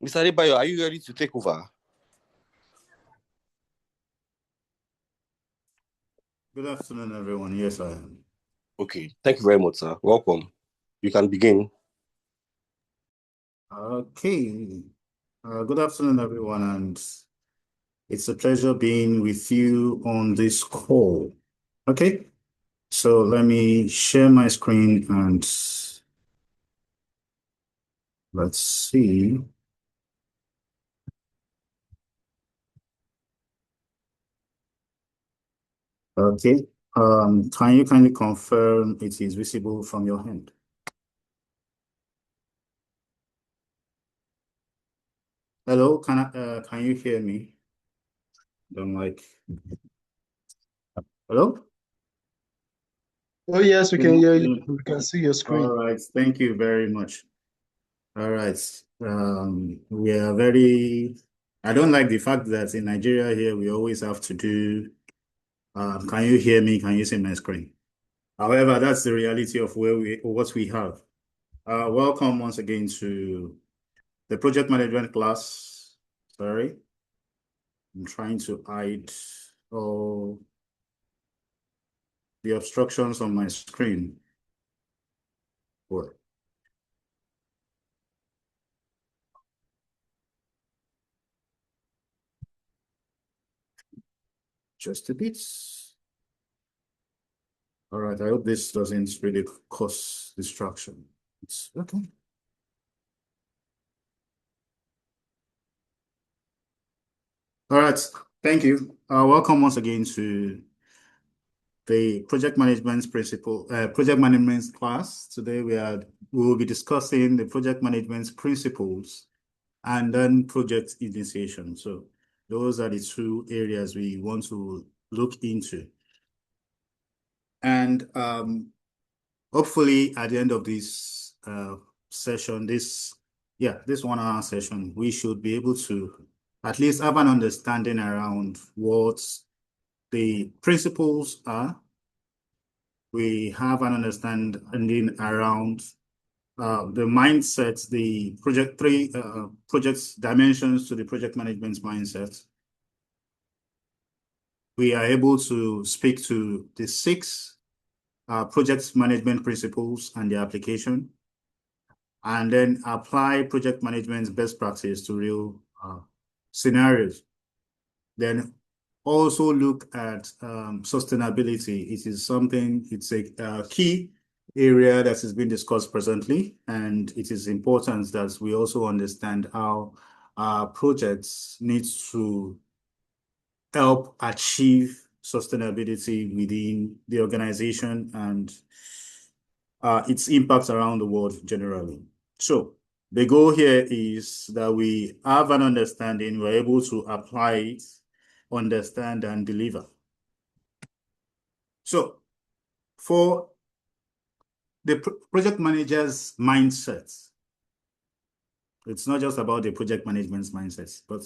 Mr. Adebayo, are you ready to take over? Good afternoon, everyone. Yes, I am. Okay, thank you very much, sir. Welcome. You can begin. Okay. Good afternoon, everyone, and it's a pleasure being with you on this call. Okay, so let me share my screen and let's see. Okay. Can you kindly confirm it is visible from your hand? Hello, can you hear me? Don't like. Hello? Oh, yes, we can hear you. We can see your screen. All right, thank you very much. All right. We are very, I don't like the fact that in Nigeria here, we always have to do, can you hear me? Can you see my screen? However, that's the reality of what we have. Welcome once again to the project management class. Sorry, I'm trying to hide all the obstructions on my screen. What? Just a bit. All right, I hope this doesn't really cause distraction. It's okay. All right, thank you. Welcome once again to the project management class. Today we will be discussing the project management principles and then project initiation. So those are the two areas we want to look into. And hopefully at the end of this session, this 1 hour session, we should be able to at least have an understanding around what the principles are. We have an understanding around the mindset, the project's dimensions to the project management mindset. We are able to speak to the 6 project management principles and their application, and then apply project management best practice to real scenarios. Then also look at sustainability. It is something, it's a key area that is being discussed presently, and it is important that we also understand how projects need to help achieve sustainability within the organization and its impact around the world generally. So the goal here is that we have an understanding, we're able to apply it, understand, and deliver. So for the project manager's mindset, it's not just about the project management's mindset, but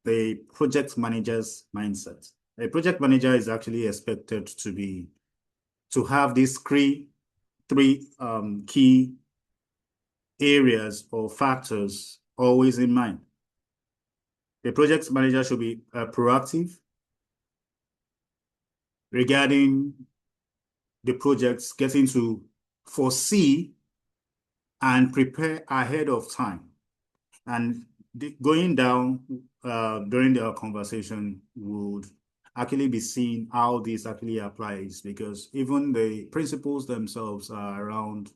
the project manager's mindset. A project manager is actually expected to have these three key areas or factors always in mind. The project manager should be proactive regarding the projects, getting to foresee and prepare ahead of time. And going down during our conversation would actually be seeing how this actually applies, because even the principles themselves are around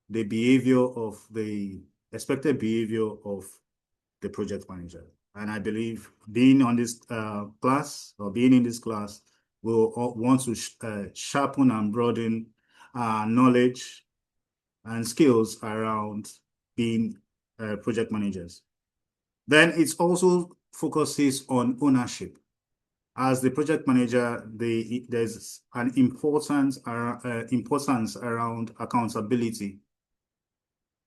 the behavior of the expected behavior of the project manager. And I believe being on this class or being in this class will want to sharpen and broaden knowledge and skills around being project managers. Then it also focuses on ownership. As the project manager, there's an importance around accountability.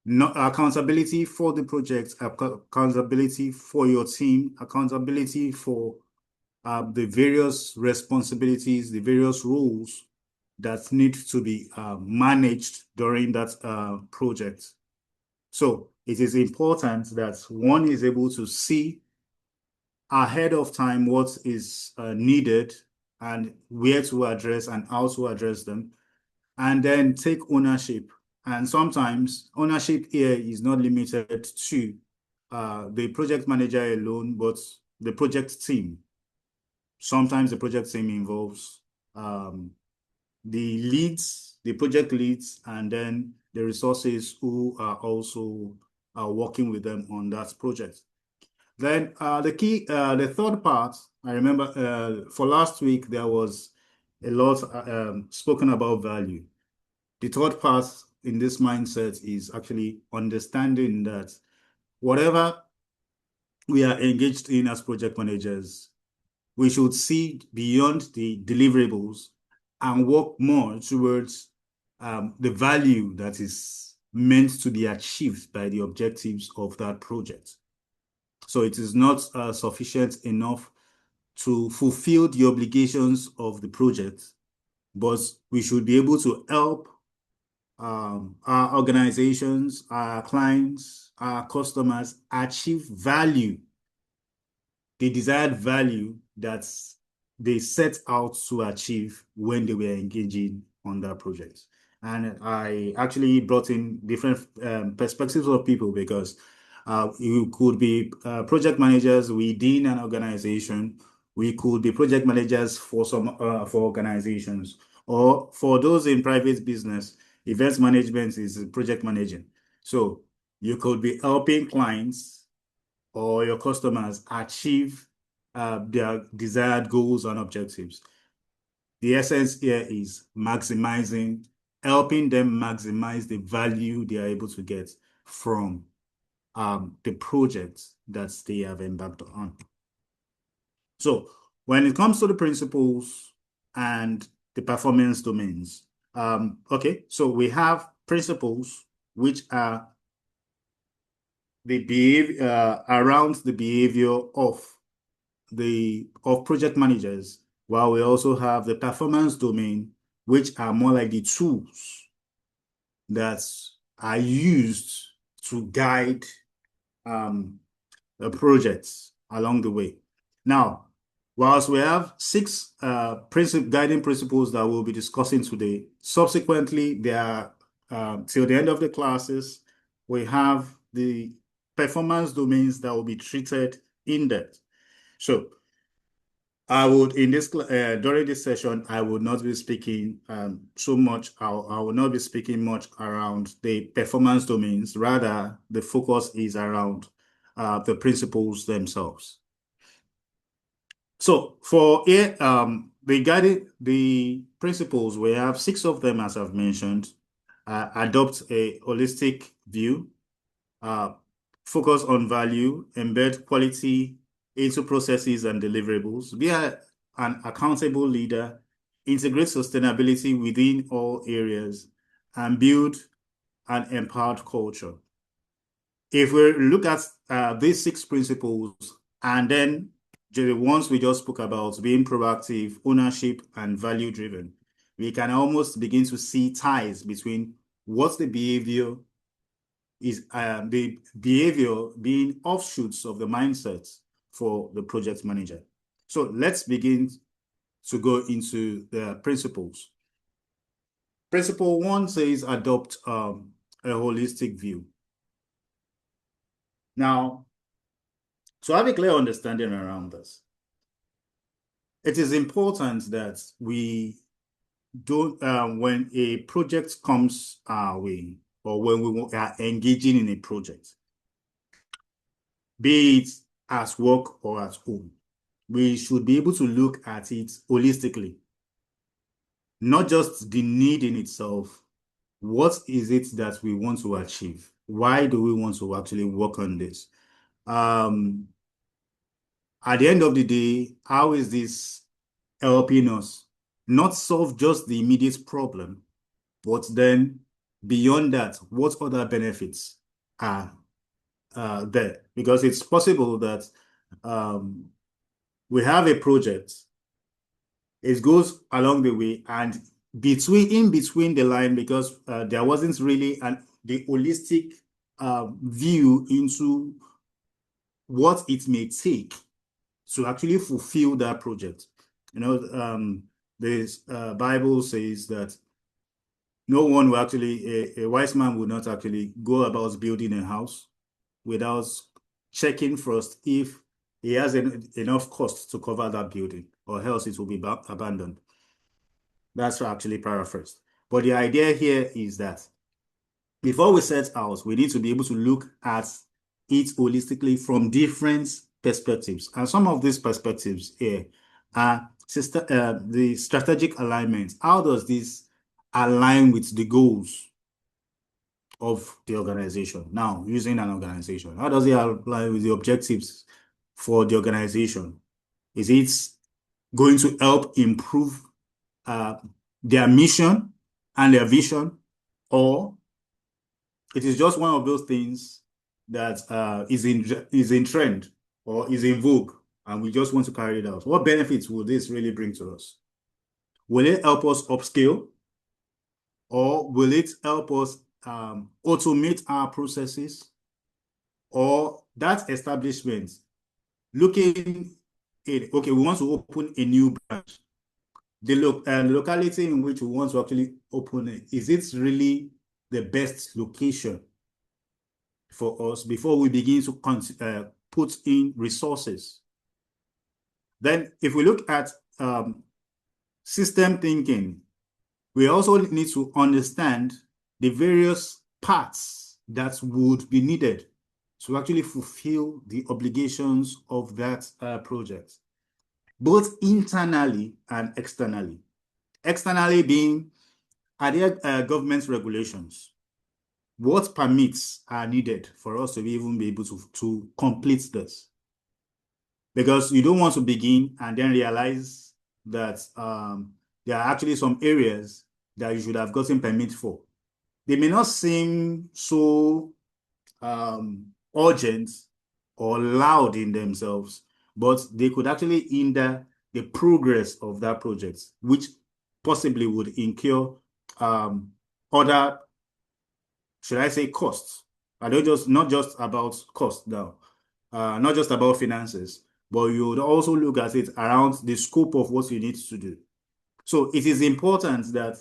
Not accountability for the project, accountability for your team, accountability for the various responsibilities, the various roles that need to be managed during that project. So it is important that one is able to see ahead of time what is needed and where to address and how to address them, and then take ownership. And sometimes ownership here is not limited to the project manager alone, but the project team. Sometimes the project team involves the leads, the project leads, and then the resources who are also working with them on that project. Then the third part, I remember for last week, there was a lot spoken about value. The third part in this mindset is actually understanding that whatever we are engaged in as project managers, we should see beyond the deliverables and work more towards the value that is meant to be achieved by the objectives of that project. So it is not sufficient enough to fulfill the obligations of the project, but we should be able to help our organizations, our clients, our customers achieve value, the desired value that they set out to achieve when they were engaging on that project. And I actually brought in different perspectives of people because you could be project managers within an organization. We could be project managers for some for organizations, or for those in private business, events management is project managing. So you could be helping clients or your customers achieve their desired goals and objectives. The essence here is maximizing, helping them maximize the value they are able to get from the projects that they have embarked on. So when it comes to the principles and the performance domains, okay, so we have principles which are the behavior around the behavior of project managers, while we also have the performance domain, which are more like the tools that are used to guide the projects along the way. Now, whilst we have 6 guiding principles that we'll be discussing today, subsequently, there are till the end of the classes, we have the performance domains that will be treated in depth. So I would, in this during this session, I would not be speaking so much. I will not be speaking much around the performance domains. Rather, the focus is around the principles themselves. So for here, the principles, we have 6 of them, as I've mentioned. Adopt a holistic view, focus on value, embed quality into processes and deliverables, be an accountable leader, integrate sustainability within all areas, and build an empowered culture. If we look at these 6 principles, and then the ones we just spoke about, being proactive, ownership, and value-driven, we can almost begin to see ties between what's the behavior is the behavior being offshoots of the mindset for the project manager. So let's begin to go into the principles. Principle 1 says adopt a holistic view. Now, to have a clear understanding around this, it is important that we don't, when a project comes our way, or when we are engaging in a project, be it as work or at home, we should be able to look at it holistically. Not just the need in itself. What is it that we want to achieve? Why do we want to actually work on this? At the end of the day, how is this helping us not solve just the immediate problem, but then beyond that, what other benefits are there? Because it's possible that we have a project, it goes along the way, and in between the line, because there wasn't really the holistic view into what it may take to actually fulfill that project. You know, the Bible says that no one will actually, a wise man will not actually go about building a house without checking first if he has enough cost to cover that building, or else it will be abandoned. That's actually paraphrased. But the idea here is that before we set out, we need to be able to look at it holistically from different perspectives. And some of these perspectives here are the strategic alignment. How does this align with the goals of the organization? Now, using an organization, how does it align with the objectives for the organization? Is it going to help improve their mission and their vision, or it is just one of those things that is in trend or is in vogue, and we just want to carry it out? What benefits will this really bring to us? Will it help us upscale, or will it help us automate our processes, or that establishment looking at, okay, we want to open a new branch. The locality in which we want to actually open it, is it really the best location for us before we begin to put in resources? Then if we look at system thinking, we also need to understand the various parts that would be needed to actually fulfill the obligations of that project, both internally and externally. Externally being, are there government regulations? What permits are needed for us to even be able to complete this? Because you don't want to begin and then realize that there are actually some areas that you should have gotten permit for. They may not seem so urgent or loud in themselves, but they could actually hinder the progress of that project, which possibly would incur other, should I say, costs. I don't just, not just about cost now, not just about finances, but you would also look at it around the scope of what you need to do. So it is important that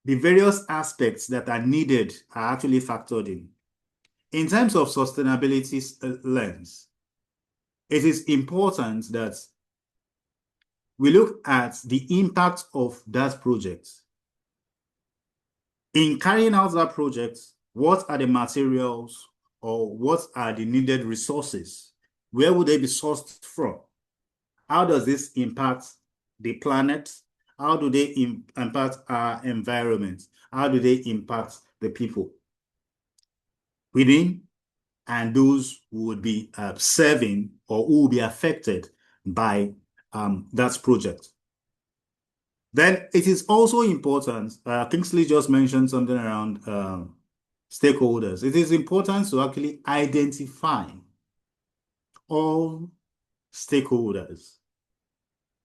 the various aspects that are needed are actually factored in. In terms of sustainability lens, it is important that we look at the impact of that project. In carrying out that project, what are the materials or what are the needed resources? Where would they be sourced from? How does this impact the planet? How do they impact our environment? How do they impact the people within and those who would be serving or who will be affected by that project? Then it is also important, Kingsley just mentioned something around stakeholders. It is important to actually identify all stakeholders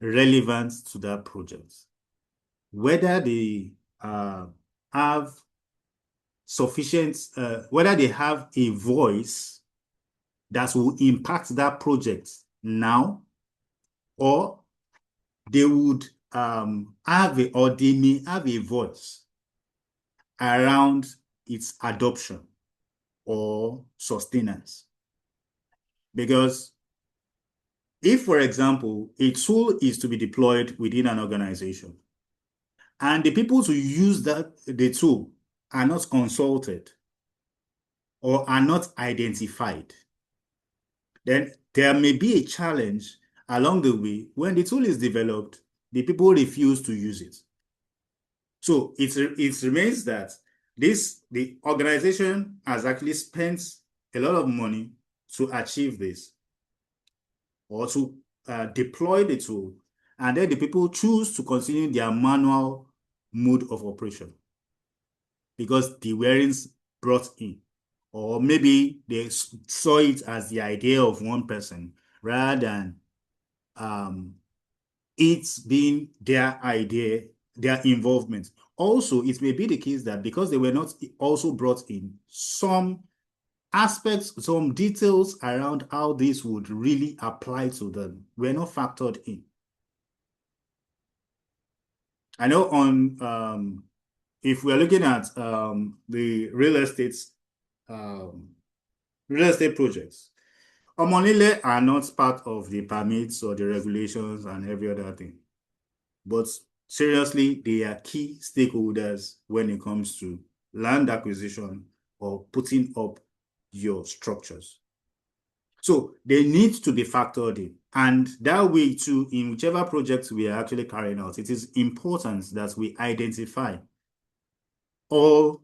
relevant to that project, whether they have sufficient, whether they have a voice that will impact that project now, or they would or they may have a voice around its adoption or sustenance. Because if, for example, a tool is to be deployed within an organization, and the people to use the tool are not consulted or are not identified, then there may be a challenge along the way. When the tool is developed, the people refuse to use it. So it remains that the organization has actually spent a lot of money to achieve this or to deploy the tool, and then the people choose to continue their manual mode of operation because the weren't brought in, or maybe they saw it as the idea of one person rather than it being their idea, their involvement, Also, it may be the case that because they were not also brought in, some aspects, some details around how this would really apply to them were not factored in. I know on if we're looking at the real estate projects, Omonile are not part of the permits or the regulations and every other thing. But seriously, they are key stakeholders when it comes to land acquisition or putting up your structures. So they need to be factored in. And that way too, in whichever project we are actually carrying out, it is important that we identify all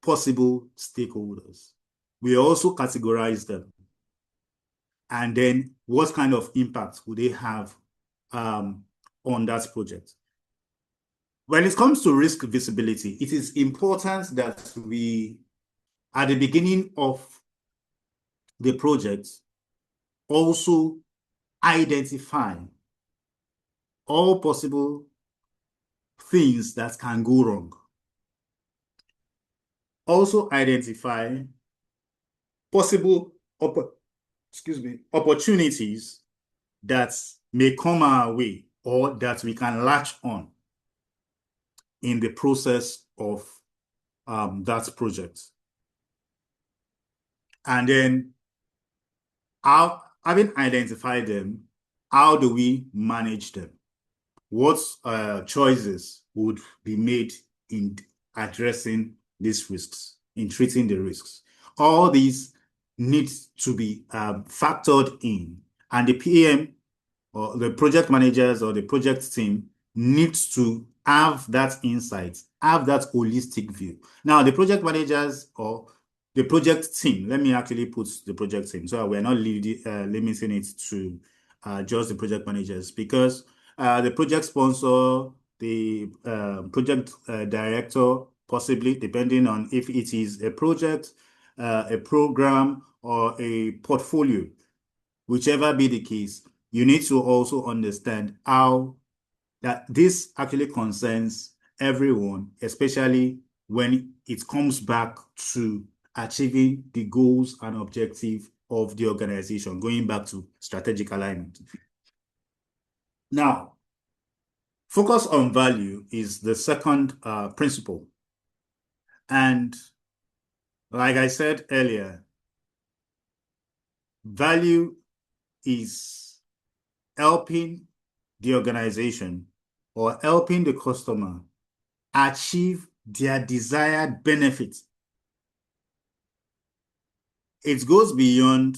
possible stakeholders. We also categorize them. And then what kind of impact would they have on that project? When it comes to risk visibility, it is important that we, at the beginning of the project, also identify all possible things that can go wrong. Also identify possible opportunities that may come our way or that we can latch on in the process of that project. And then, having identified them, how do we manage them? What choices would be made in addressing these risks, in treating the risks? All these need to be factored in, and the PM or the project managers or the project team needs to have that insight, have that holistic view. Now, the project managers or the project team, let me actually put the project team, so we're not limiting it to just the project managers, because the project sponsor, the project director, possibly, depending on if it is a project, a program, or a portfolio, whichever be the case, you need to also understand how that this actually concerns everyone, especially when it comes back to achieving the goals and objectives of the organization, going back to strategic alignment. Now, focus on value is the second principle. And like I said earlier, value is helping the organization or helping the customer achieve their desired benefits. It goes beyond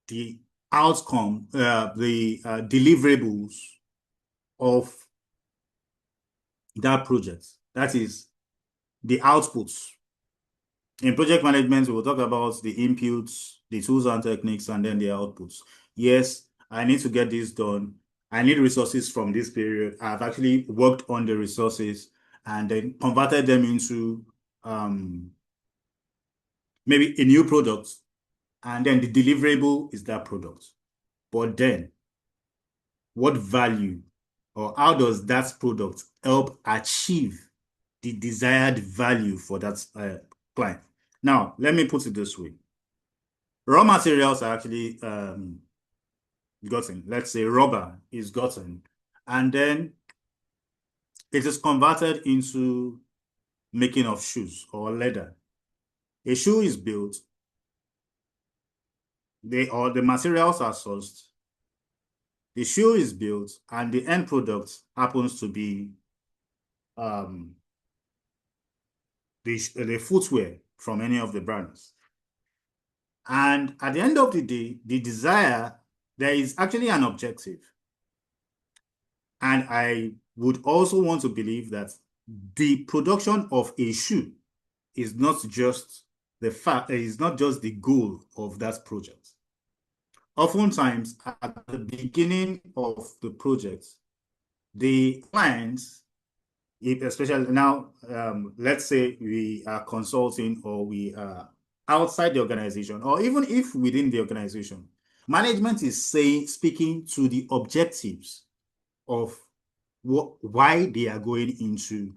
the outcome, the deliverables of that project. That is the outputs. In project management, we will talk about the inputs, the tools and techniques, and then the outputs. Yes, I need to get this done. I need resources from this period. I've actually worked on the resources and then converted them into maybe a new product. And then the deliverable is that product. But then, what value or how does that product help achieve the desired value for that client? Now, let me put it this way. Raw materials are actually gotten. Let's say rubber is gotten, and then it is converted into making of shoes or leather. A shoe is built, the materials are sourced, the shoe is built, and the end product happens to be the footwear from any of the brands. And at the end of the day, the desire, there is actually an objective. And I would also want to believe that the production of a shoe is not just the goal of that project. Oftentimes, at the beginning of the project, the clients, especially now, let's say we are consulting or we are outside the organization, or even if within the organization, management is speaking to the objectives of why they are going into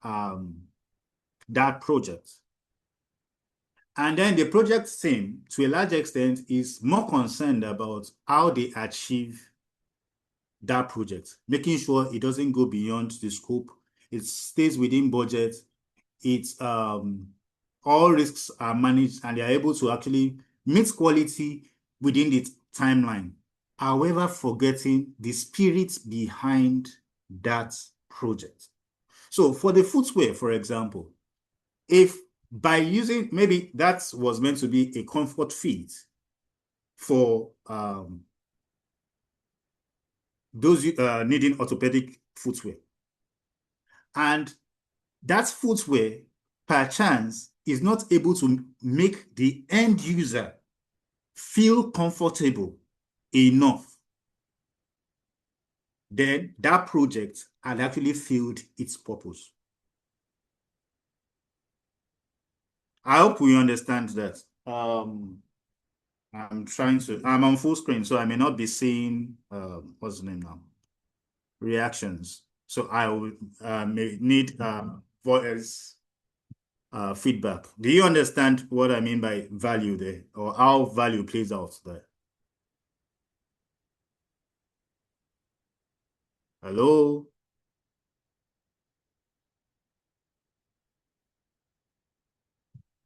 that project. And then the project team, to a large extent, is more concerned about how they achieve that project, making sure it doesn't go beyond the scope, it stays within budget, it's all risks are managed, and they are able to actually meet quality within the timeline. However, forgetting the spirit behind that project. So for the footwear, for example, if by using, maybe that was meant to be a comfort fit for those needing orthopedic footwear. And that footwear, perchance, is not able to make the end user feel comfortable enough, then that project had actually failed its purpose. I hope we understand that. I'm on full screen, so I may not be seeing, what's the name now? Reactions. So I will may need voice feedback. Do you understand what I mean by value there, or how value plays out there? Hello?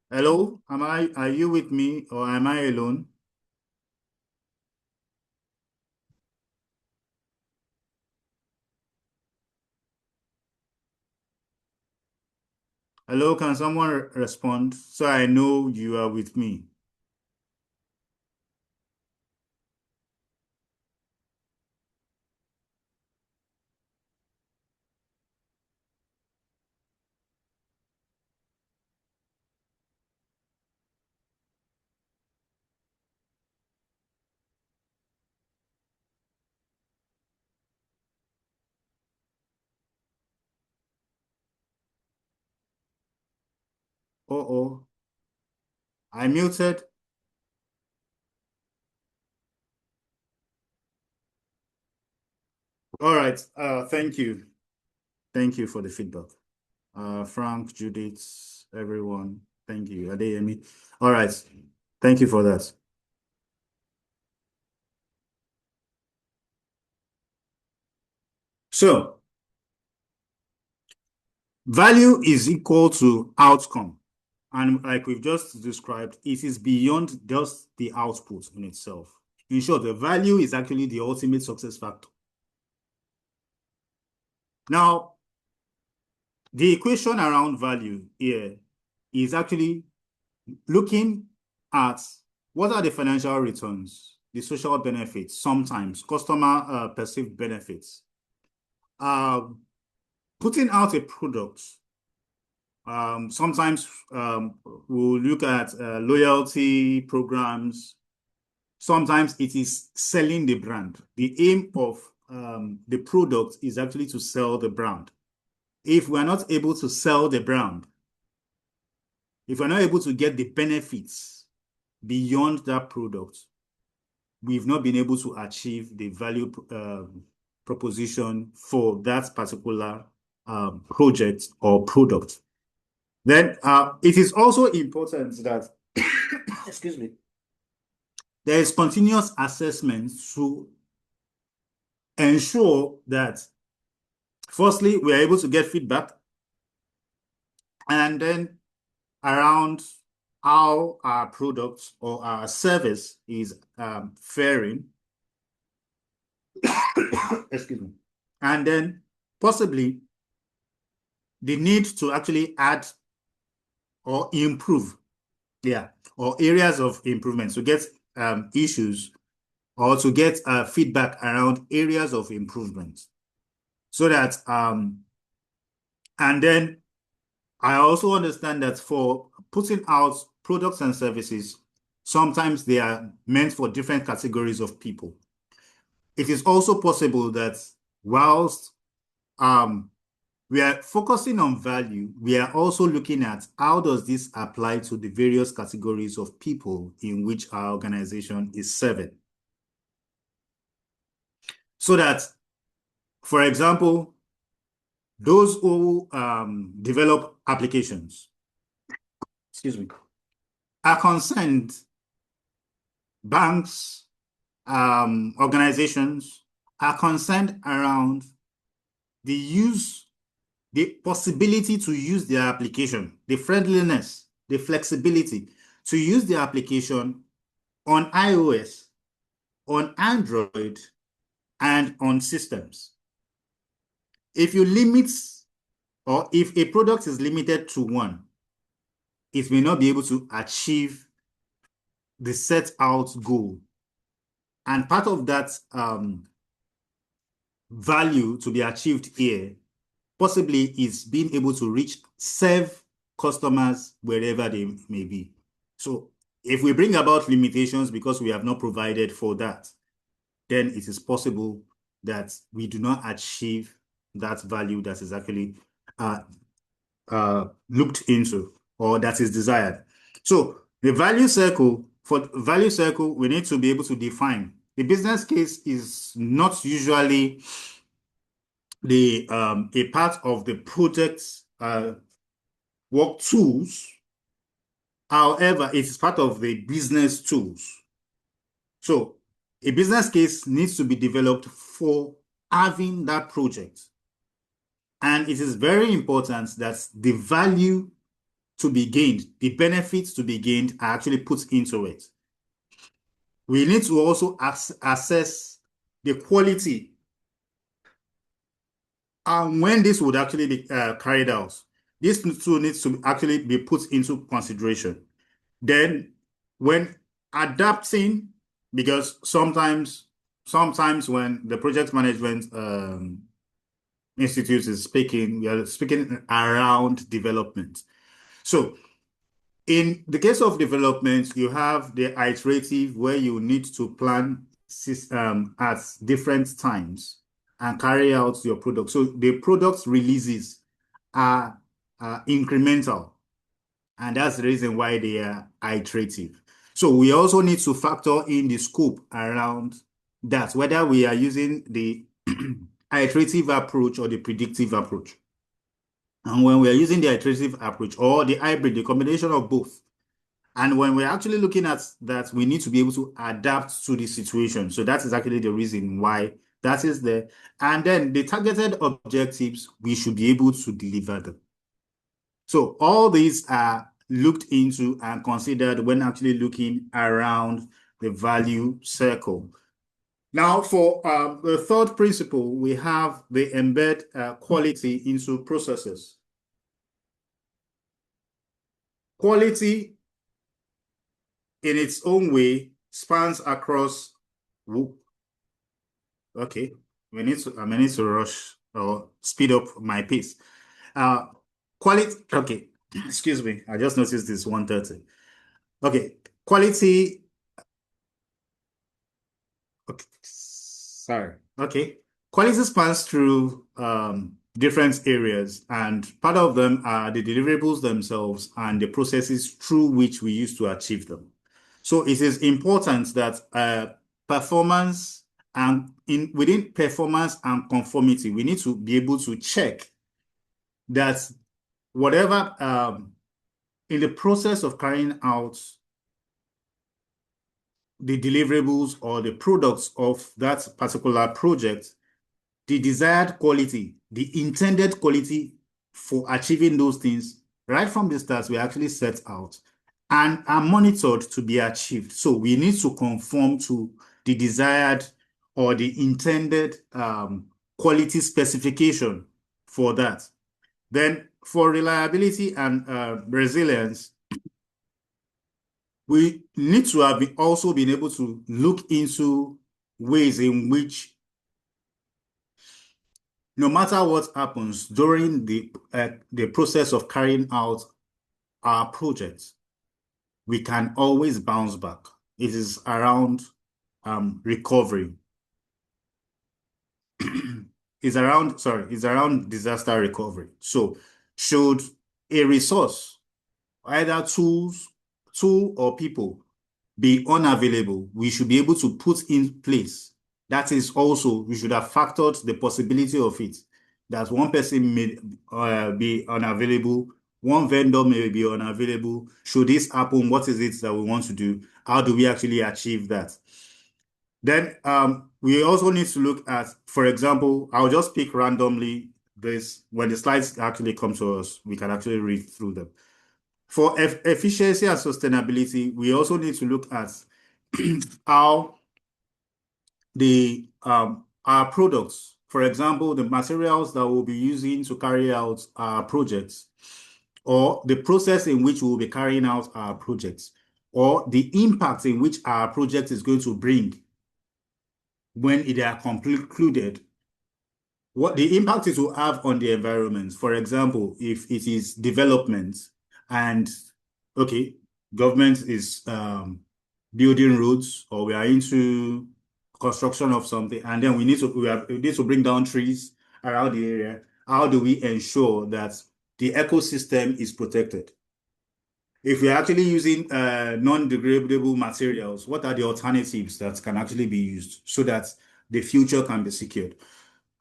Hello? Are you with me, or am I alone? Hello, can someone respond so I know you are with me? Uh-oh. I muted. All right. Thank you. Thank you for the feedback. Frank, Judith, everyone. Thank you. Adeyemi. All right. Thank you for that. So, value is equal to outcome. And like we've just described, it is beyond just the output in itself. In short, the value is actually the ultimate success factor. Now, the equation around value here is actually looking at what are the financial returns, the social benefits, sometimes customer perceived benefits. Putting out a product, sometimes we'll look at loyalty programs. Sometimes it is selling the brand. The aim of the product is actually to sell the brand. If we're not able to sell the brand, if we're not able to get the benefits beyond that product, we've not been able to achieve the value proposition for that particular project or product. Then it is also important that, excuse me, there is continuous assessment to ensure that, firstly, we are able to get feedback, and then around how our product or our service is faring. Excuse me. And then possibly the need to actually add or improve, or areas of improvement, to get issues or to get feedback around areas of improvement. So that, and then I also understand that for putting out products and services, sometimes they are meant for different categories of people. It is also possible that whilst we are focusing on value, we are also looking at how does this apply to the various categories of people in which our organization is serving. So that, for example, those who develop applications, excuse me, are concerned, banks, organizations are concerned around the possibility to use their application, the friendliness, the flexibility to use the application on iOS, on Android, and on systems. If you limit, or if a product is limited to one, it may not be able to achieve the set out goal. And part of that value to be achieved here possibly is being able to serve customers wherever they may be. So if we bring about limitations because we have not provided for that, then it is possible that we do not achieve that value that is actually looked into or that is desired. So the value circle, for value circle, we need to be able to define. The business case is not usually a part of the project's work tools. However, it is part of the business tools. So a business case needs to be developed for having that project. And it is very important that the value to be gained, the benefits to be gained are actually put into it. We need to also assess the quality and when this would actually be carried out. This too needs to actually be put into consideration. Then when adapting, because sometimes when the project management institute is speaking, we are speaking around development. So in the case of development, you have the iterative where you need to plan at different times and carry out your product. So the product releases are incremental, and that's the reason why they are iterative. So we also need to factor in the scope around that, whether we are using the iterative approach or the predictive approach. And when we are using the iterative approach or the hybrid, the combination of both, and when we're actually looking at that, we need to be able to adapt to the situation. So that is actually the reason why that is there. And then the targeted objectives, we should be able to deliver them. So all these are looked into and considered when actually looking around the value circle. Now, for the third principle, we have the embed quality into processes. Quality, in its own way, spans across. Okay, I need to rush or speed up my pace. Quality. Okay, excuse me. I just noticed this 1:30. Okay, quality. Okay, sorry. Okay, quality spans through different areas, and part of them are the deliverables themselves and the processes through which we use to achieve them. So it is important that performance and within performance and conformity, we need to be able to check that whatever in the process of carrying out the deliverables or the products of that particular project, the desired quality, the intended quality for achieving those things, right from the start, we actually set out and are monitored to be achieved. So we need to conform to the desired or the intended quality specification for that. Then for reliability and resilience, we need to have also been able to look into ways in which no matter what happens during the process of carrying out our projects, we can always bounce back. It is around recovery. It's around disaster recovery. So should a resource, either tool or people, be unavailable, we should be able to put in place. That is also, we should have factored the possibility of it, that one person may be unavailable, one vendor may be unavailable. Should this happen, what is it that we want to do? How do we actually achieve that? Then we also need to look at, for example, I'll just pick randomly this. When the slides actually come to us, we can actually read through them. For efficiency and sustainability, we also need to look at how our products, for example, the materials that we'll be using to carry out our projects, or the process in which we'll be carrying out our projects, or the impact in which our project is going to bring when they are concluded, what the impact it will have on the environment. For example, if it is development and, okay, government is building roads, or we are into construction of something, and then we need to bring down trees around the area. How do we ensure that the ecosystem is protected? If we're actually using non-degradable materials, what are the alternatives that can actually be used so that the future can be secured?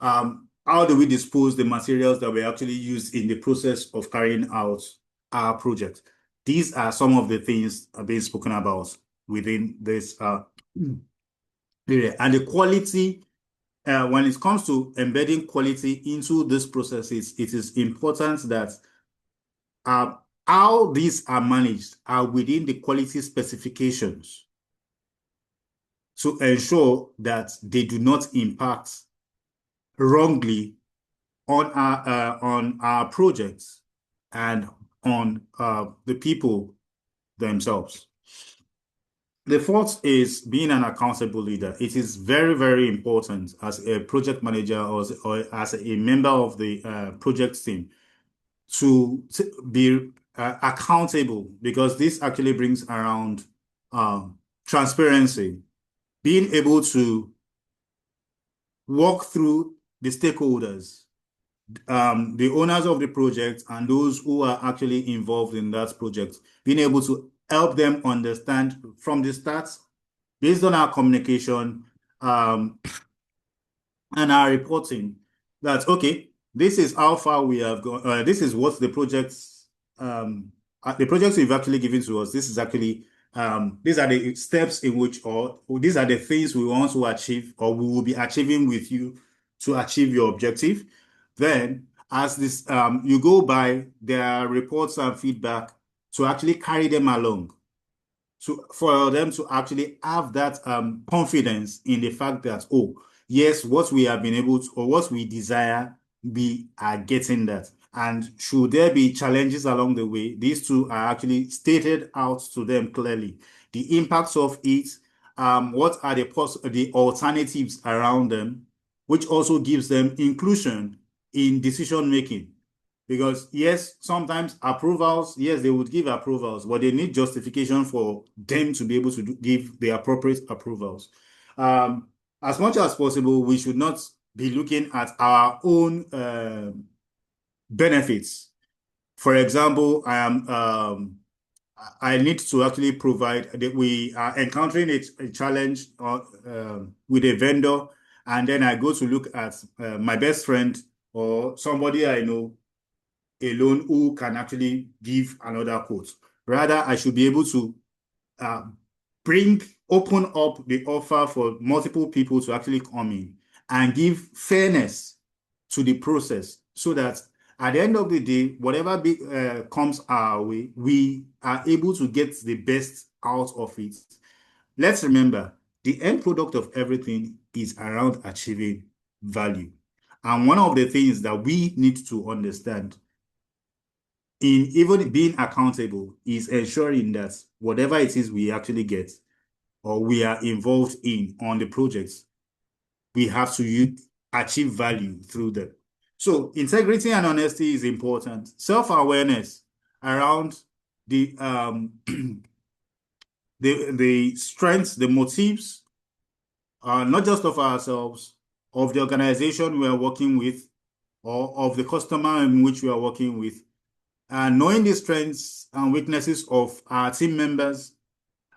How do we dispose the materials that we actually use in the process of carrying out our project? These are some of the things being spoken about within this area. And the quality, when it comes to embedding quality into these processes, it is important that how these are managed are within the quality specifications to ensure that they do not impact wrongly on our projects and on the people themselves. The fourth is being an accountable leader. It is very, very important as a project manager or as a member of the project team to be accountable, because this actually brings around transparency, being able to walk through the stakeholders, the owners of the project, and those who are actually involved in that project, being able to help them understand from the start, based on our communication and our reporting, that, okay, this is how far we have gone. This is what the projects you've actually given to us. This is actually, these are the steps in which, or these are the things we want to achieve, or we will be achieving with you to achieve your objective. Then, as this, you go by their reports and feedback to actually carry them along, for them to actually have that confidence in the fact that, oh, yes, what we have been able to, or what we desire, we are getting that. And should there be challenges along the way, these two are actually stated out to them clearly. The impacts of it, what are the alternatives around them, which also gives them inclusion in decision making. Because yes, sometimes approvals, yes, they would give approvals, but they need justification for them to be able to give the appropriate approvals. As much as possible, we should not be looking at our own benefits. For example, I need to actually provide that we are encountering a challenge with a vendor, and then I go to look at my best friend or somebody I know alone who can actually give another quote. Rather, I should be able to open up the offer for multiple people to actually come in and give fairness to the process, so that at the end of the day, whatever comes our way, we are able to get the best out of it. Let's remember, the end product of everything is around achieving value. And one of the things that we need to understand in even being accountable is ensuring that whatever it is we actually get or we are involved in on the projects, we have to achieve value through them. So integrity and honesty is important. Self-awareness around the the strengths, the motives, not just of ourselves, of the organization we are working with, or of the customer in which we are working with, and knowing the strengths and weaknesses of our team members,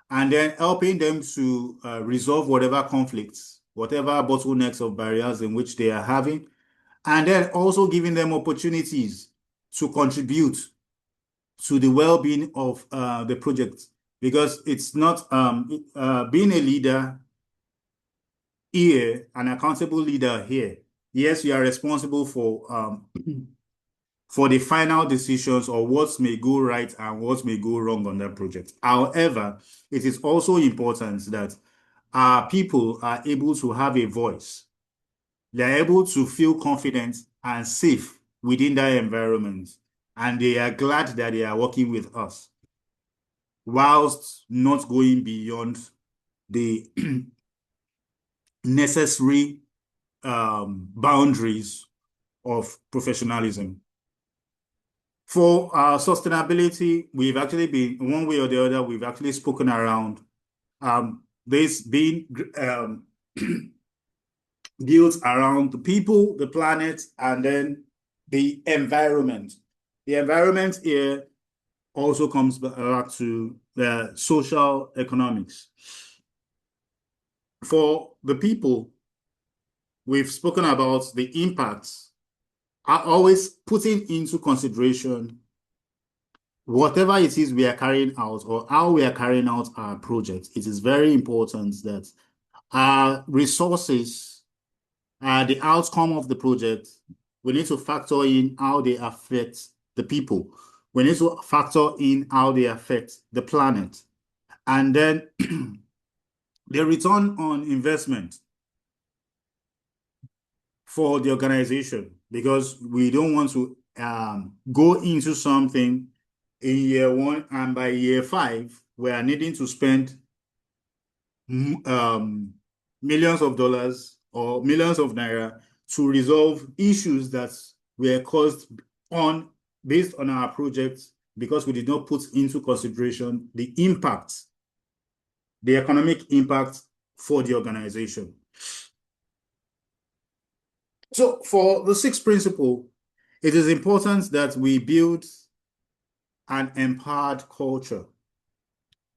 and then helping them to resolve whatever conflicts, whatever bottlenecks or barriers in which they are having, and then also giving them opportunities to contribute to the well-being of the project, because it's not being a leader here, an accountable leader here. Yes, you are responsible for the final decisions or what may go right and what may go wrong on that project. However, it is also important that our people are able to have a voice. They're able to feel confident and safe within that environment, and they are glad that they are working with us, whilst not going beyond the necessary boundaries of professionalism. For sustainability, we've actually been, one way or the other, we've actually spoken around this being built around the people, the planet, and then the environment. The environment here also comes back to the social economics. For the people, we've spoken about the impacts, are always putting into consideration whatever it is we are carrying out or how we are carrying out our project. It is very important that our resources, the outcome of the project, we need to factor in how they affect the people. We need to factor in how they affect the planet. And then the return on investment for the organization, because we don't want to go into something in year 1 and by year 5 we are needing to spend millions of dollars or millions of naira to resolve issues that were caused based on our projects, because we did not put into consideration the impact, the economic impact for the organization. So for the 6th principle, it is important that we build an empowered culture.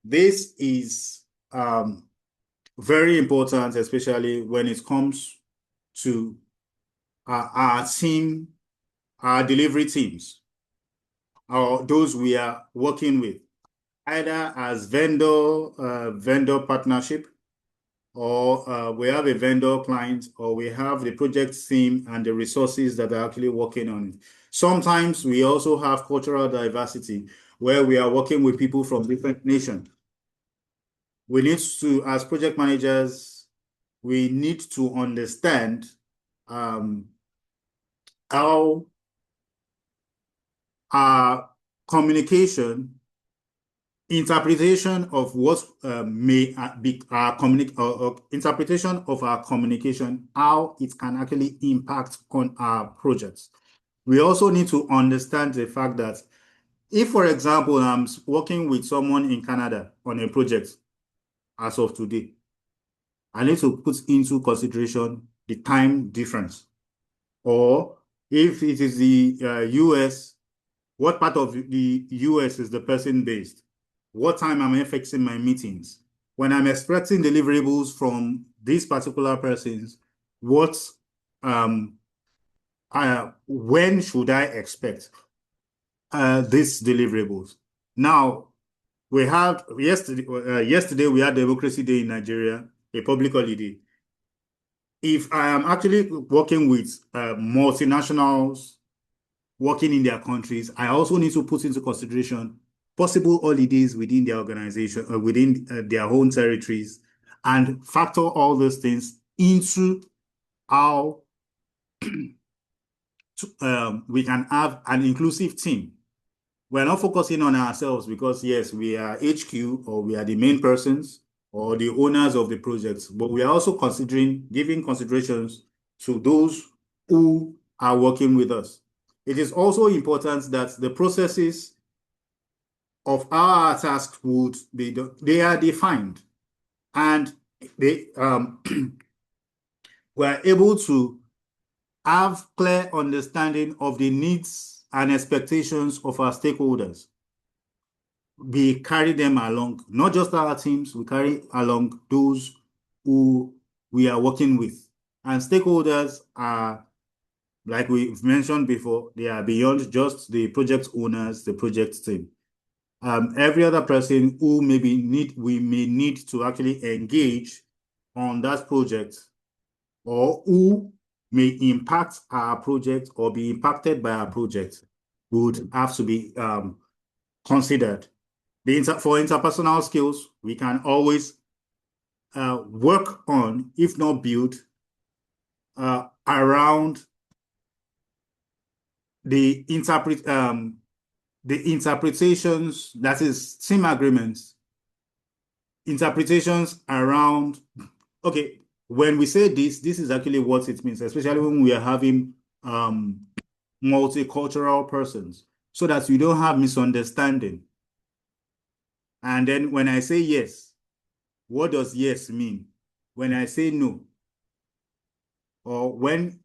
This is very important, especially when it comes to our team, our delivery teams, or those we are working with, either as vendor partnership, or we have a vendor client, or we have the project team and the resources that are actually working on it. Sometimes we also have cultural diversity, where we are working with people from different nations. We need to, as project managers, we need to understand how our communication, interpretation of what may be our interpretation of our communication, how it can actually impact on our projects. We also need to understand the fact that if, for example, I'm working with someone in Canada on a project as of today, I need to put into consideration the time difference. Or if it is the US, what part of the US is the person based? What time am I fixing my meetings? When I'm expecting deliverables from these particular persons, when should I expect these deliverables? Now, we had yesterday we had Democracy Day in Nigeria, a public holiday. If I am actually working with multinationals working in their countries, I also need to put into consideration possible holidays within their organization, within their own territories, and factor all those things into how we can have an inclusive team. We're not focusing on ourselves because, yes, we are HQ or we are the main persons or the owners of the projects, but we are also giving considerations to those who are working with us. It is also important that the processes of our task they are defined, and they we're able to have clear understanding of the needs and expectations of our stakeholders. We carry them along, not just our teams, we carry along those who we are working with. And stakeholders are like we've mentioned before, they are beyond just the project owners, the project team. Every other person who we may need to actually engage on that project, or who may impact our project or be impacted by our project, would have to be considered. For interpersonal skills, we can always work on, if not build, around the interpretations, that is team agreements, interpretations around, okay, when we say this is actually what it means, especially when we are having multicultural persons, so that we don't have misunderstanding. And then when I say yes, what does yes mean? When I say no, or when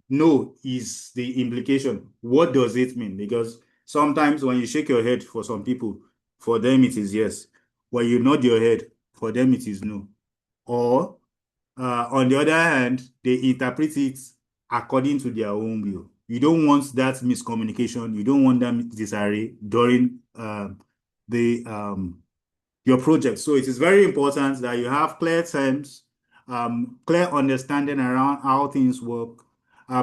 no is the implication, what does it mean? Because sometimes when you shake your head, for some people, for them it is yes. When you nod your head, for them it is no. Or on the other hand, they interpret it according to their own will. You don't want that miscommunication. You don't want that disarray during your project. So it is very important that you have clear terms, clear understanding around how things work,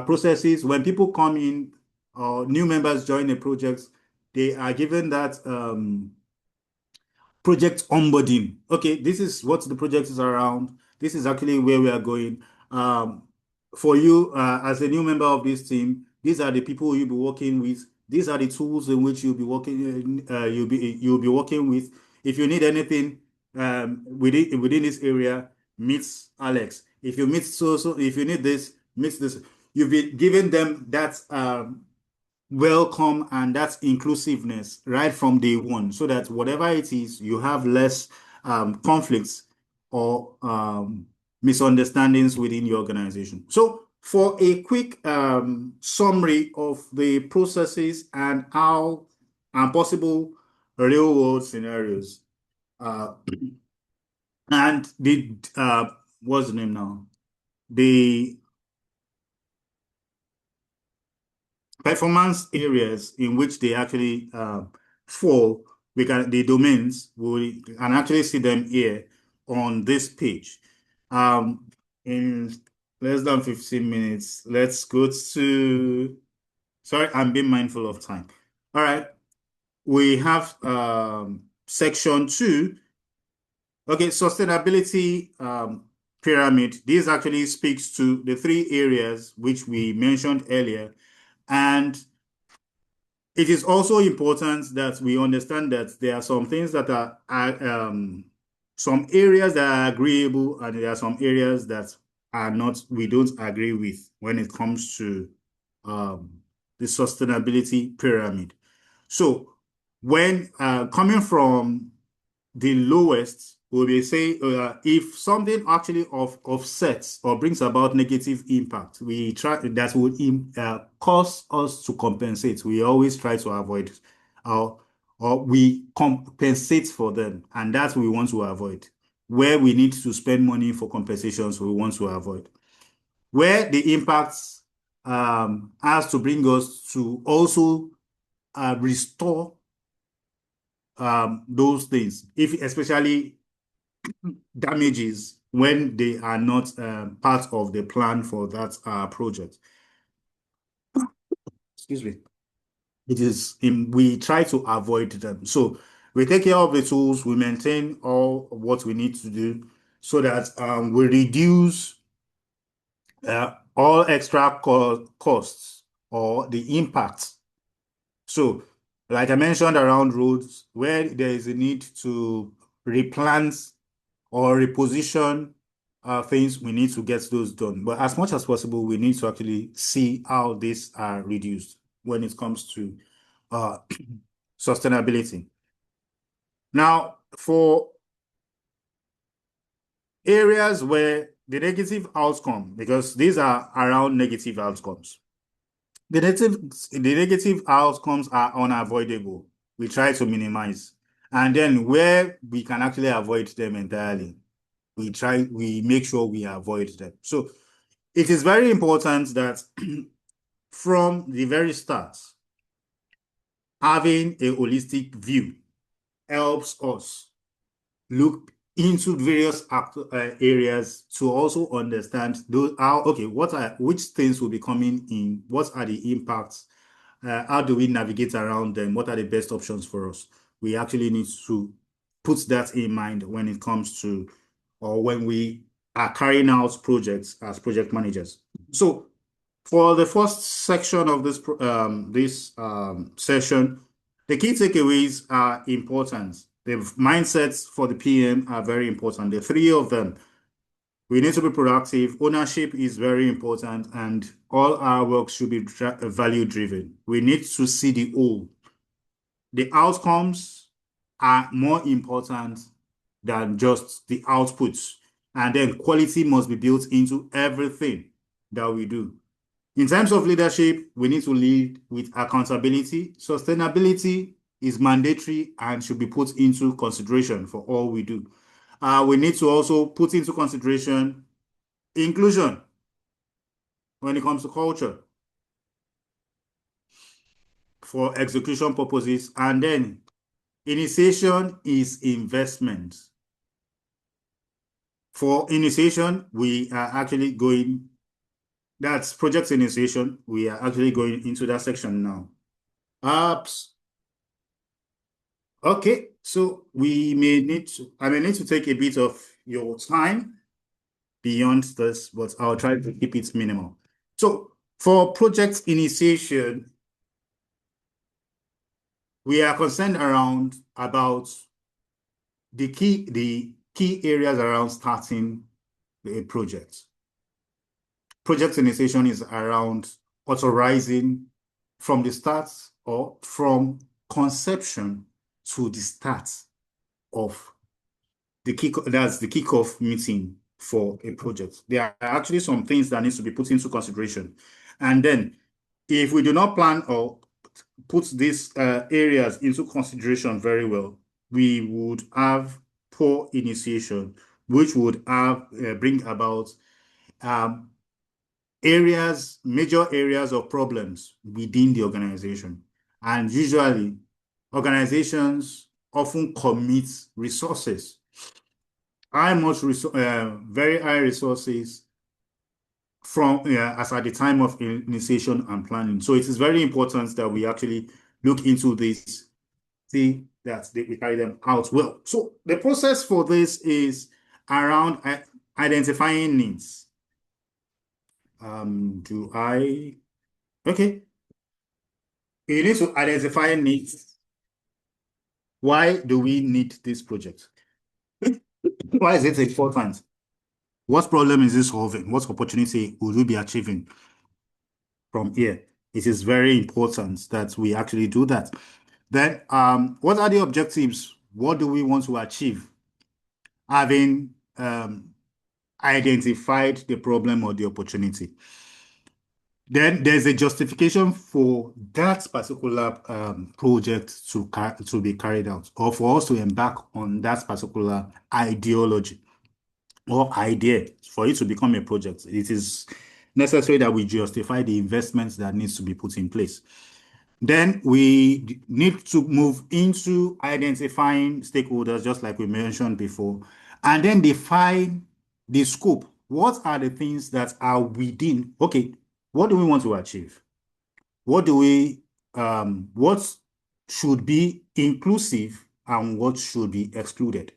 processes. When people come in or new members join a project, they are given that project onboarding. Okay, this is what the project is around. This is actually where we are going. For you, as a new member of this team, these are the people you'll be working with. These are the tools in which you'll be working. You'll be working with. If you need anything within this area, meet Alex. If you if you need this, meet this. You'll be giving them that welcome and that inclusiveness right from day one, so that whatever it is, you have less conflicts or misunderstandings within your organization. So for a quick summary of the processes and how and possible real world scenarios, and the what's the name now? The performance areas in which they actually fall, the domains, we can actually see them here on this page. In less than 15 minutes, let's go to, sorry, I'm being mindful of time. All right, we have section 2. Okay, sustainability pyramid. This actually speaks to the 3 areas which we mentioned earlier. And it is also important that we understand that there are some things that are some areas that are agreeable, and there are some areas that are not, we don't agree with when it comes to the sustainability pyramid. So when coming from the lowest, we may say if something actually offsets or brings about negative impact, we try that would cause us to compensate. We always try to avoid, or we compensate for them, and that we want to avoid. Where we need to spend money for compensations, we want to avoid. Where the impacts has to bring us to also restore those things, if especially damages when they are not part of the plan for that project. Excuse me. We try to avoid them. So we take care of the tools, we maintain all what we need to do, so that we reduce all extra costs or the impact. So, like I mentioned, around roads, where there is a need to replant or reposition things, we need to get those done. But as much as possible, we need to actually see how these are reduced when it comes to sustainability. Now, for areas where the negative outcome, because these are around negative outcomes, the negative outcomes are unavoidable. We try to minimize. And then where we can actually avoid them entirely, we make sure we avoid them. So it is very important that from the very start, having a holistic view helps us look into various areas to also understand those which things will be coming in, what are the impacts, how do we navigate around them, what are the best options for us. We actually need to put that in mind when it comes to, or when we are carrying out projects as project managers. So for the first section of this session, the key takeaways are important. The mindsets for the PM are very important. The three of them. We need to be productive. Ownership is very important, and all our work should be value-driven. We need to see the whole. The outcomes are more important than just the outputs. And then quality must be built into everything that we do. In terms of leadership, we need to lead with accountability. Sustainability is mandatory and should be put into consideration for all we do. We need to also put into consideration inclusion when it comes to culture for execution purposes. And then initiation is investment. For initiation, we are actually going, that's project initiation. We are actually going into that section now. Apps. Okay, so I may need to take a bit of your time beyond this, but I'll try to keep it minimal. So for project initiation, we are concerned about the key areas around starting a project. Project initiation is around authorizing from the start, or from conception to the start of the kickoff meeting for a project. There are actually some things that needs to be put into consideration. And then if we do not plan or put these areas into consideration very well, we would have poor initiation, which would bring about major areas of problems within the organization. And usually, organizations often commit resources, very high resources from as at the time of initiation and planning. So it is very important that we actually look into this, see that we carry them out well. So the process for this is around identifying needs. Okay. You need to identify needs. Why do we need this project? Why is it important? What problem is this solving? What opportunity would we be achieving from here? It is very important that we actually do that. Then, what are the objectives? What do we want to achieve? Having identified the problem or the opportunity. Then there's a justification for that particular project to be carried out, or for us to embark on that particular ideology or idea for it to become a project. It is necessary that we justify the investments that needs to be put in place. Then we need to move into identifying stakeholders, just like we mentioned before, and then define the scope. What are the things that are within? Okay, what do we want to achieve? What should be inclusive and what should be excluded?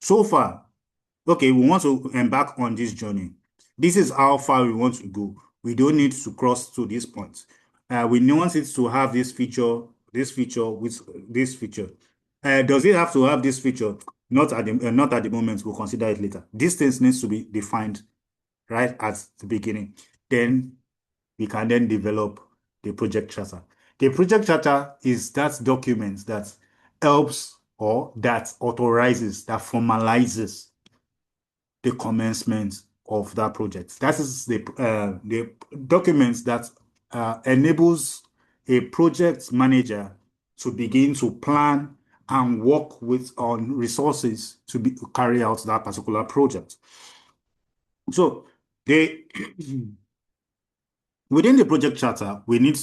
So far, okay, we want to embark on this journey. This is how far we want to go. We don't need to cross to this point. We want it to have this feature with this feature. Does it have to have this feature? Not at the moment. We'll consider it later. These things needs to be defined right at the beginning. Then we can then develop the project charter. The project charter is that document that helps or that authorizes, that formalizes the commencement of that project. That is the document that enables a project manager to begin to plan and work on resources to carry out that particular project. So They within the project charter, we need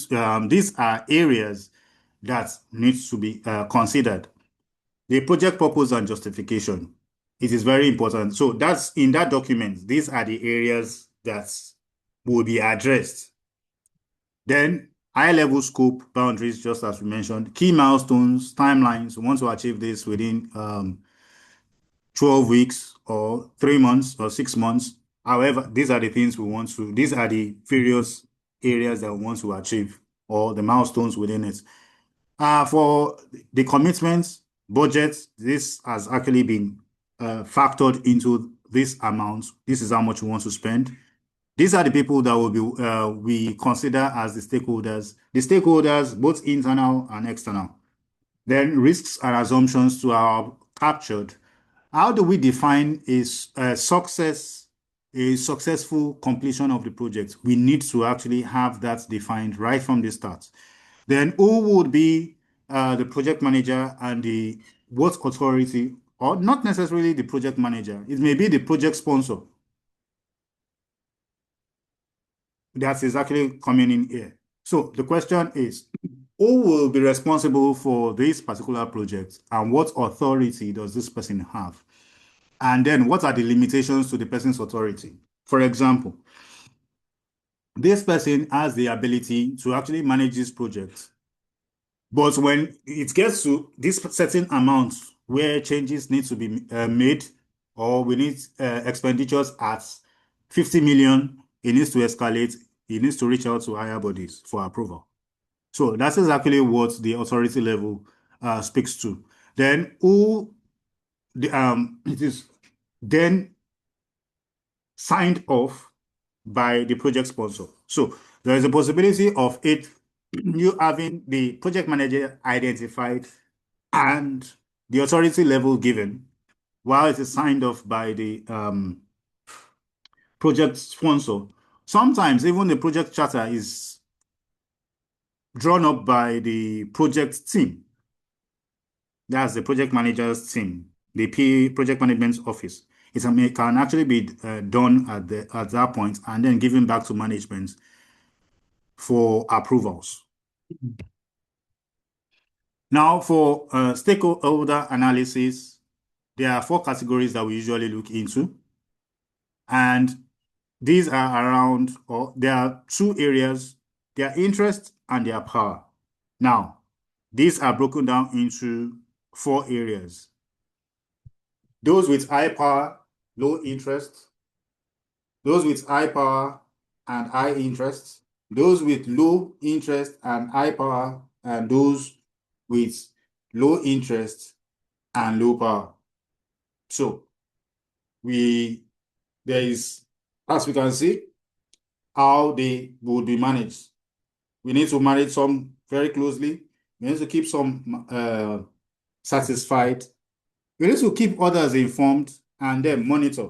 these are areas that needs to be considered. The project purpose and justification. It is very important. So that's in that document. These are the areas that will be addressed. Then high-level scope boundaries, just as we mentioned, key milestones, timelines. We want to achieve this within 12 weeks or 3 months or 6 months. However, these are the things we want to, these are the various areas that we want to achieve or the milestones within it. For the commitments, budgets, this has actually been factored into this amount. This is how much we want to spend. These are the people that will be we consider as the stakeholders. The stakeholders, both internal and external. Then risks and assumptions to our captured. How do we define a successful completion of the project? We need to actually have that defined right from the start. Then who would be the project manager and the what authority, or not necessarily the project manager. It may be the project sponsor. That is actually coming in here. So the question is, who will be responsible for this particular project and what authority does this person have? And then what are the limitations to the person's authority? For example, this person has the ability to actually manage this project. But when it gets to this certain amount where changes need to be made, or we need expenditures at 50 million, it needs to escalate. It needs to reach out to higher bodies for approval. So that's exactly what the authority level speaks to. Then it is then signed off by the project sponsor. So there is a possibility of you having the project manager identified and the authority level given, while it is signed off by the project sponsor. Sometimes even the project charter is drawn up by the project team. That's the project manager's team, the project management office. It can actually be done at that point and then given back to management for approvals. Now, for stakeholder analysis, there are 4 categories that we usually look into. And these are around, or there are 2 areas, their interest and their power. Now, these are broken down into 4 areas. Those with high power, low interest. Those with high power and high interest. Those with low interest and high power, and those with low interest and low power. So there is, as we can see, how they would be managed. We need to manage some very closely. We need to keep some satisfied. We need to keep others informed and then monitor.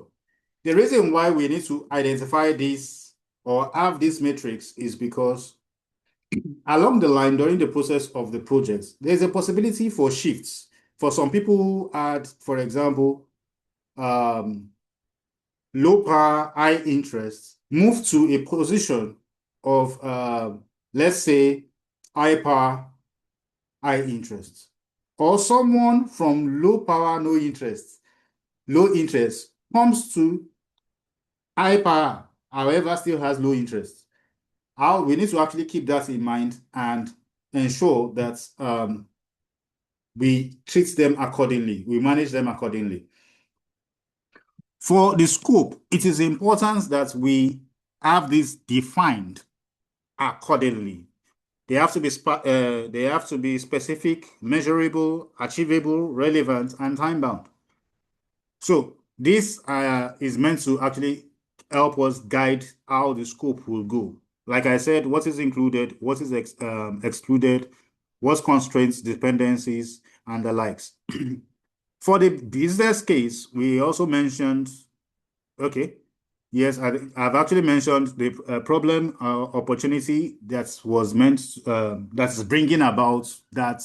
The reason why we need to identify this or have this matrix is because along the line, during the process of the project, there's a possibility for shifts. For some people who had, for example, low power, high interest, move to a position of, let's say, high power, high interest. Or someone from low power, low interest comes to high power, however, still has low interest. We need to actually keep that in mind and ensure that we treat them accordingly, we manage them accordingly. For the scope, it is important that we have this defined accordingly. They have to be specific, measurable, achievable, relevant, and time-bound. So this is meant to actually help us guide how the scope will go. Like I said, what is included, what is excluded, what constraints, dependencies, and the likes. For the business case, we also mentioned, okay, yes, I've actually mentioned the problem opportunity that was meant, that's bringing about that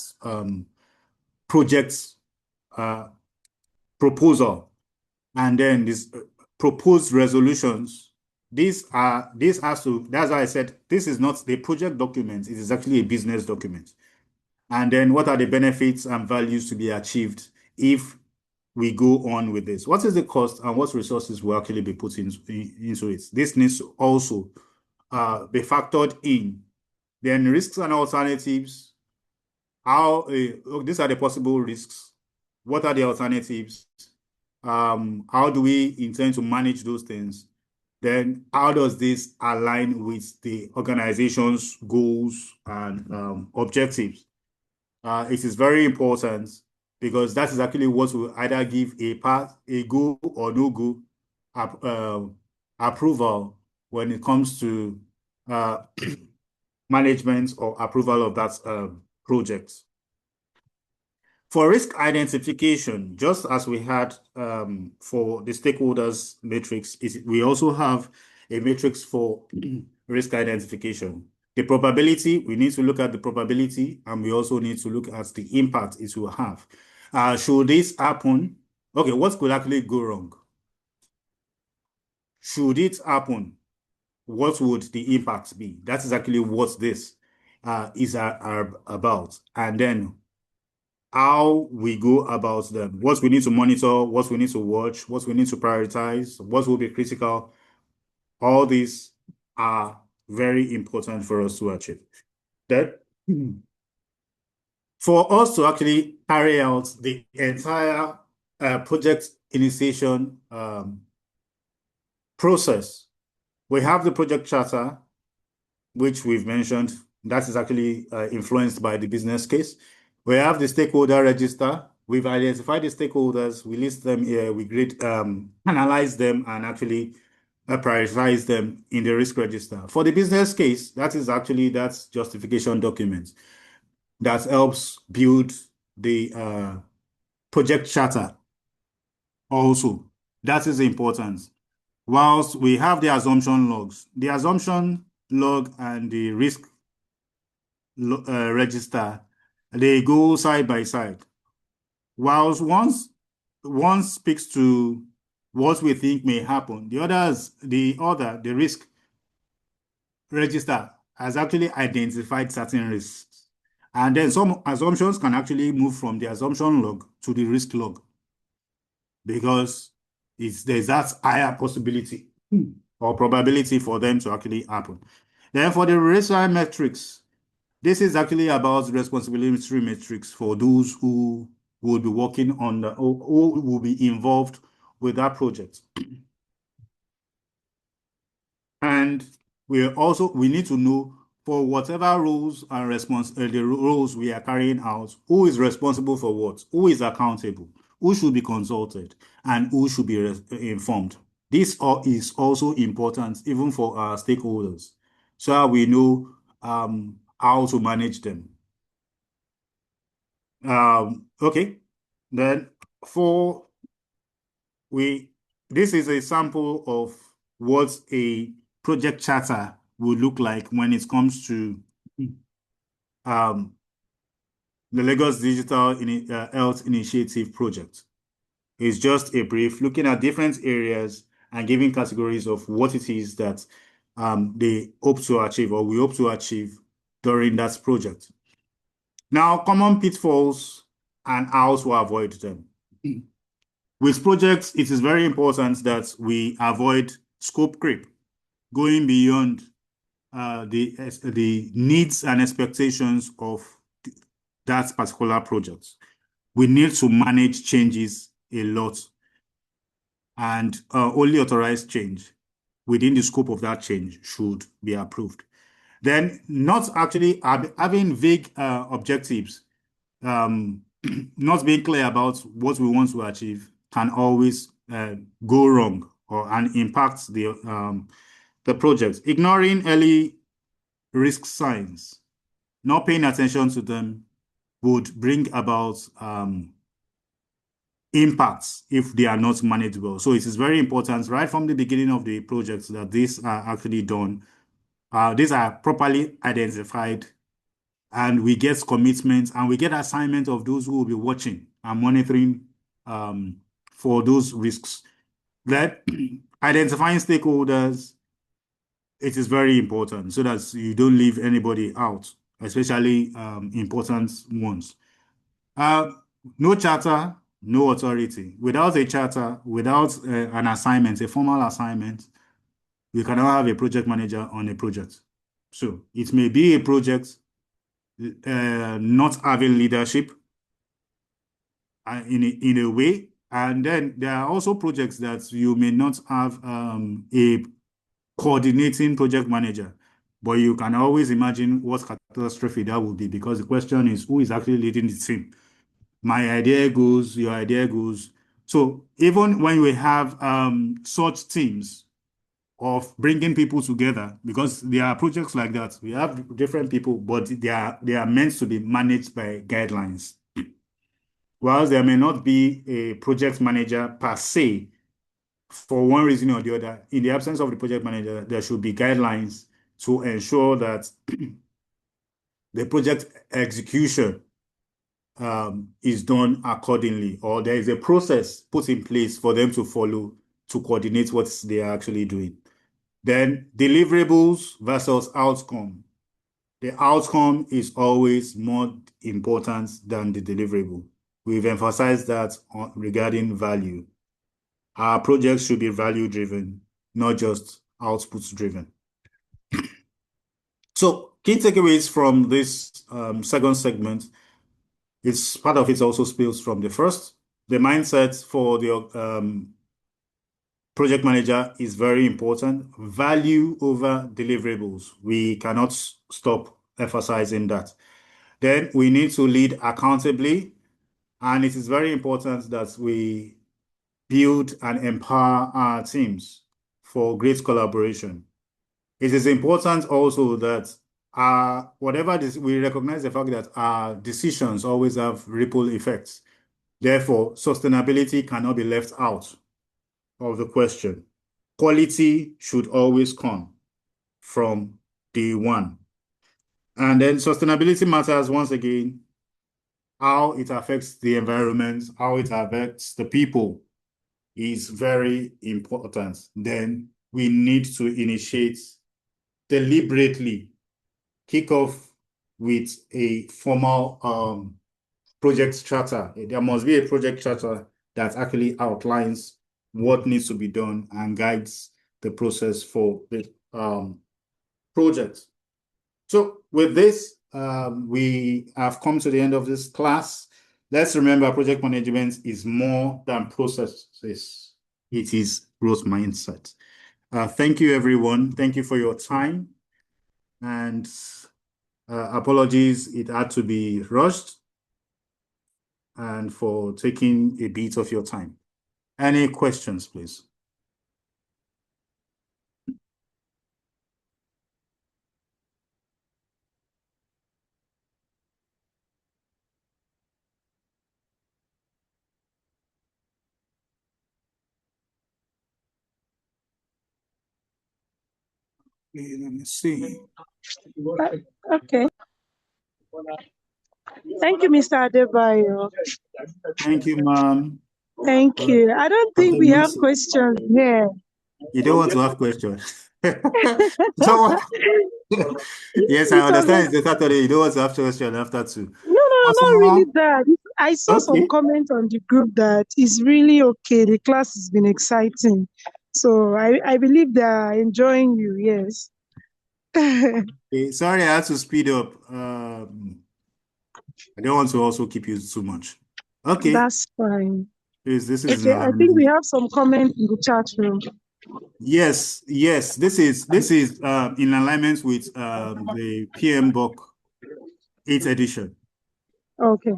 project proposal, and then this proposed resolutions That's why I said this is not the project document, it is actually a business document. And then what are the benefits and values to be achieved if we go on with this? What is the cost and what resources will actually be put into it? This needs to also be factored in. Then risks and alternatives. These are the possible risks. What are the alternatives? How do we intend to manage those things? Then how does this align with the organization's goals and objectives? It is very important because that is actually what will either give a path, a go or no go approval when it comes to management or approval of that project. For risk identification, just as we had for the stakeholders matrix, we also have a matrix for risk identification. The probability, we need to look at the probability, and we also need to look at the impact it will have. Should this happen? Okay, what could actually go wrong? Should it happen, what would the impact be? That is actually what this is about. And then how we go about them, what we need to monitor, what we need to watch, what we need to prioritize, what will be critical. All these are very important for us to achieve. That for us to actually carry out the entire project initiation process, we have the project charter, which we've mentioned. That is actually influenced by the business case. We have the stakeholder register. We've identified the stakeholders. We list them here. We analyze them and actually prioritize them in the risk register. For the business case, that's justification document that helps build the project charter. Also, that is important. Whilst we have the assumption logs, the assumption log and the risk register, they go side by side. Whilst one speaks to what we think may happen, the risk register has actually identified certain risks. And then some assumptions can actually move from the assumption log to the risk log because there's that higher possibility or probability for them to actually happen. Then for the risk metrics, this is actually about responsibility metrics for those who will be working on who will be involved with that project. And we need to know for whatever roles and the roles we are carrying out, who is responsible for what, who is accountable, who should be consulted, and who should be informed. This is also important even for our stakeholders, so we know how to manage them. Okay, then this is a sample of what a project charter would look like when it comes to the Lagos Digital Health Initiative project. It's just a brief looking at different areas and giving categories of what it is that they hope to achieve or we hope to achieve during that project. Now, common pitfalls and how to avoid them. With projects, it is very important that we avoid scope creep, going beyond the needs and expectations of that particular project. We need to manage changes a lot and only authorized change within the scope of that change should be approved. Then not actually having vague objectives, not being clear about what we want to achieve can always go wrong and impact the project. Ignoring early risk signs, not paying attention to them would bring about impacts if they are not manageable. So it is very important right from the beginning of the project that these are actually done. These are properly identified and we get commitments and we get assignment of those who will be watching and monitoring for those risks. That identifying stakeholders, it is very important so that you don't leave anybody out, especially important ones. No charter, no authority. Without a charter, without an assignment, a formal assignment, we cannot have a project manager on a project. So it may be a project not having leadership in a way, and then there are also projects that you may not have a coordinating project manager, but you can always imagine what catastrophe that would be, because the question is who is actually leading the team. My idea goes, your idea goes. So even when we have such teams of bringing people together, because there are projects like that, we have different people, but they are meant to be managed by guidelines. Whilst there may not be a project manager per se, for one reason or the other, in the absence of the project manager, there should be guidelines to ensure that the project execution is done accordingly, or there is a process put in place for them to follow to coordinate what they are actually doing. Then deliverables versus outcome. The outcome is always more important than the deliverable. We've emphasized that regarding value. Our projects should be value-driven, not just output-driven. So key takeaways from this second segment, it's part of it also spills from the first. The mindset for the project manager is very important. Value over deliverables. We cannot stop emphasizing that. Then we need to lead accountably, and it is very important that we build and empower our teams for great collaboration. It is important also that whatever this, we recognize the fact that our decisions always have ripple effects. Therefore, sustainability cannot be left out of the question. Quality should always come from day one. And then sustainability matters once again, how it affects the environment, how it affects the people is very important. Then we need to initiate deliberately, kick off with a formal project charter. There must be a project charter that actually outlines what needs to be done and guides the process for the project. So with this, we have come to the end of this class. Let's remember project management is more than processes. It is growth mindset. Thank you, everyone. Thank you for your time. And apologies, it had to be rushed and for taking a bit of your time. Any questions, please? Okay, let me see. Okay. Thank you, Mr. Adebayo. Thank you, ma'am. Thank you. I don't think we have questions here. You don't want to have questions. So, yes, I understand it's Saturday. You don't want to have questions after 2. No, not really that. I saw some Okay. comment on the group that is really okay. The class has been exciting. So I believe they are enjoying you, yes. Okay, sorry, I had to speed up. I don't want to also keep you too much. Okay. That's fine. This is Okay, I think we have some comment in the chat room. Yes. This is in alignment with the PM book 8th edition. Okay.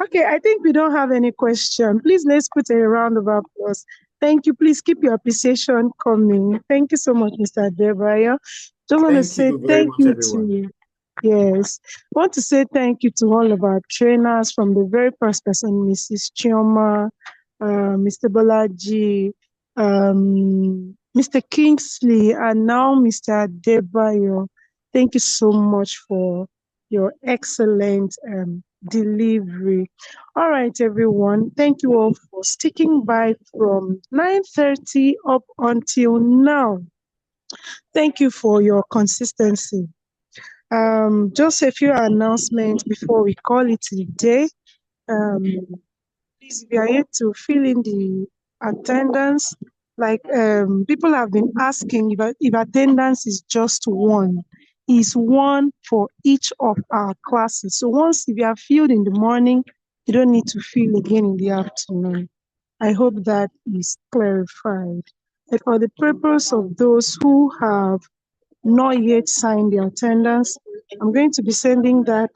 Okay, I think we don't have any question. Please, let's put a round of applause. Thank you. Please keep your appreciation coming. Thank you so much, Mr. Adebayo. Just want to say thank you to you. Yes. I want to say thank you to all of our trainers, from the very first person, Mrs. Chioma, Mr. Bolaji, Mr. Kingsley, and now Mr. Adebayo. Thank you so much for your excellent delivery. All right, everyone. Thank you all for sticking by from 9:30 up until now. Thank you for your consistency. Just a few announcements before we call it a day. Please, if you are here to fill in the attendance, like people have been asking if attendance is just one. Is one for each of our classes. So once if you are filled in the morning, you don't need to fill again in the afternoon. I hope that is clarified. And for the purpose of those who have not yet signed the attendance, I'm going to be sending that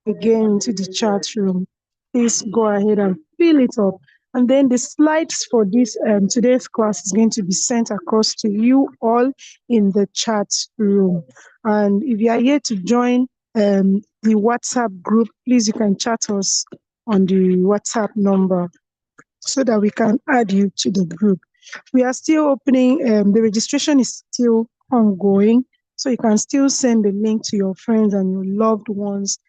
again to the chat room. Please go ahead and fill it up. And then the slides for this today's class is going to be sent across to you all in the chat room. And if you are here to join the WhatsApp group, please you can chat us on the WhatsApp number so that we can add you to the group. We are still opening, the registration is still ongoing, so you can still send the link to your friends and your loved ones.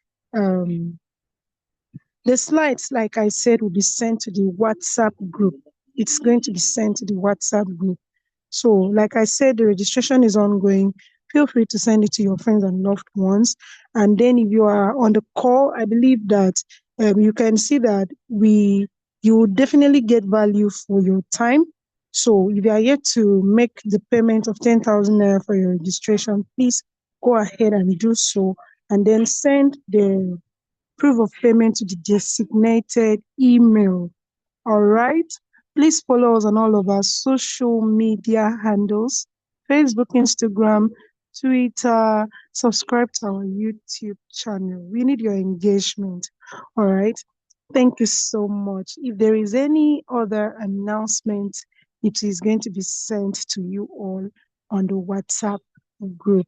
The slides, like I said, will be sent to the WhatsApp group. It's going to be sent to the WhatsApp group. So, like I said, the registration is ongoing. Feel free to send it to your friends and loved ones. And then if you are on the call, I believe that you can see that you will definitely get value for your time. So if you are yet to make the payment of 10,000 naira for your registration, please go ahead and do so. And then send the proof of payment to the designated email. All right. Please follow us on all of our social media handles, Facebook, Instagram, Twitter. Subscribe to our YouTube channel. We need your engagement. All right. Thank you so much. If there is any other announcement, it is going to be sent to you all on the WhatsApp group.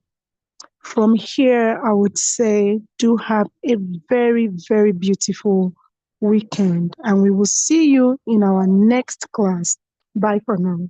From here, I would say do have a very, very beautiful weekend, and we will see you in our next class. Bye for now.